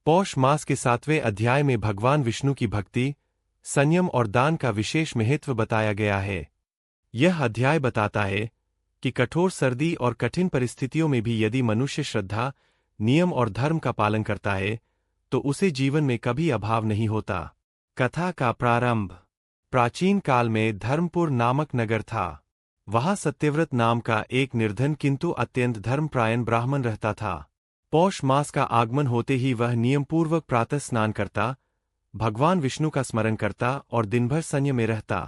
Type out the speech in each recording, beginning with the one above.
पौष मास के 7वें अध्याय में भगवान विष्णु की भक्ति, संयम और दान का विशेष महत्व बताया गया है। यह अध्याय बताता है कि कठोर सर्दी और कठिन परिस्थितियों में भी यदि मनुष्य श्रद्धा, नियम और धर्म का पालन करता है तो उसे जीवन में कभी अभाव नहीं होता। कथा का प्रारंभ। प्राचीन काल में धर्मपुर नामक नगर था। वहां सत्यव्रत नाम का एक निर्धन किंतु अत्यंत धर्मपरायण ब्राह्मण रहता था। पौष मास का आगमन होते ही वह नियमपूर्वक प्रातः स्नान करता, भगवान विष्णु का स्मरण करता और दिन भर संयम में रहता।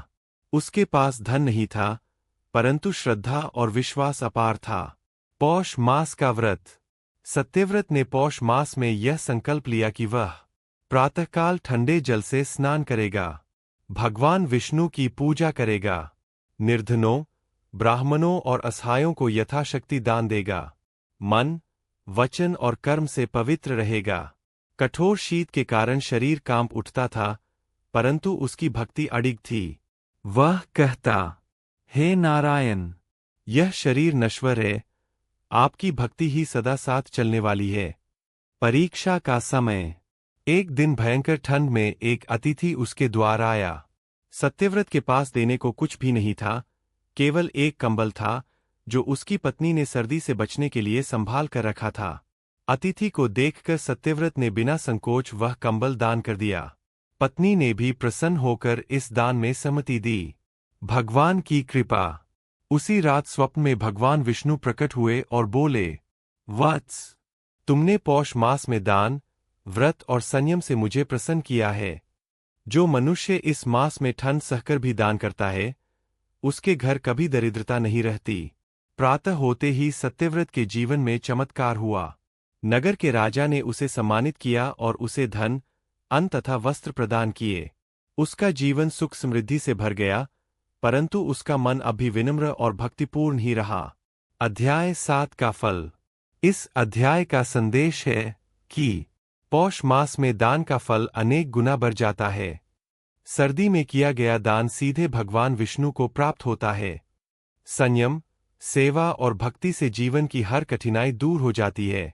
उसके पास धन नहीं था, परंतु श्रद्धा और विश्वास अपार था। पौष मास का व्रत। सत्यव्रत ने पौष मास में यह संकल्प लिया कि वह प्रातःकाल ठंडे जल से स्नान करेगा, भगवान विष्णु की पूजा करेगा, निर्धनों, ब्राह्मणों और असहायों को यथाशक्ति दान देगा, मन, वचन और कर्म से पवित्र रहेगा। कठोर शीत के कारण शरीर कांप उठता था, परंतु उसकी भक्ति अडिग थी। वह कहता, हे नारायण, यह शरीर नश्वर है, आपकी भक्ति ही सदा साथ चलने वाली है। परीक्षा का समय। एक दिन भयंकर ठंड में एक अतिथि उसके द्वार आया। सत्यव्रत के पास देने को कुछ भी नहीं था, केवल एक कंबल था जो उसकी पत्नी ने सर्दी से बचने के लिए संभाल कर रखा था। अतिथि को देखकर सत्यव्रत ने बिना संकोच वह कंबल दान कर दिया। पत्नी ने भी प्रसन्न होकर इस दान में सम्मति दी। भगवान की कृपा। उसी रात स्वप्न में भगवान विष्णु प्रकट हुए और बोले, वत्स, तुमने पौष मास में दान, व्रत और संयम से मुझे प्रसन्न किया है। जो मनुष्य इस मास में ठंड सहकर भी दान करता है, उसके घर कभी दरिद्रता नहीं रहती। प्रातः होते ही सत्यव्रत के जीवन में चमत्कार हुआ। नगर के राजा ने उसे सम्मानित किया और उसे धन, अन्न तथा वस्त्र प्रदान किए। उसका जीवन सुख समृद्धि से भर गया, परंतु उसका मन अब भी विनम्र और भक्तिपूर्ण ही रहा। अध्याय 7 का फल। इस अध्याय का संदेश है कि पौष मास में दान का फल अनेक गुना बढ़ जाता है। सर्दी में किया गया दान सीधे भगवान विष्णु को प्राप्त होता है। संयम, सेवा और भक्ति से जीवन की हर कठिनाई दूर हो जाती है।